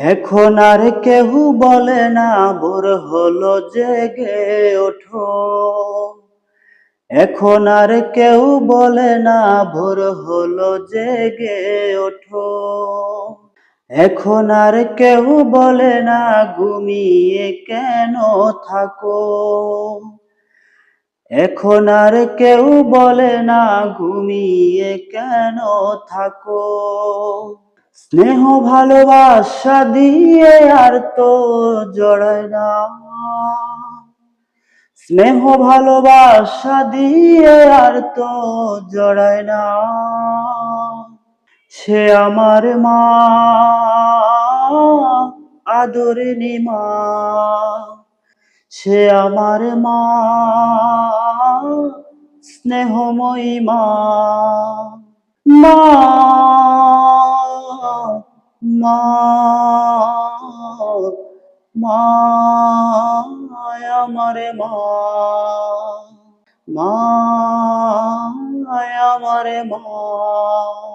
এখন আর কেউ বলে না ভোর হলো জেগে ওঠো। এখন আর কেউ বলে না ভোর হলো জেগে ওঠো। এখন আর কেউ বলে না ঘুমিয়ে কেন থাকো। এখন আর কেউ বলে না ঘুমিয়ে কেন থাকো। স্নেহ ভালোবাসা দিয়ে আর তো জড়ায় না। স্নেহ ভালোবাসা দিয়ে আর তো জড়ায় না। সে আমার মা, আদরিনী মা। সে আমার মা, স্নেহময়ী মা। মা, মা, মা আমার মা। মা আমার মা।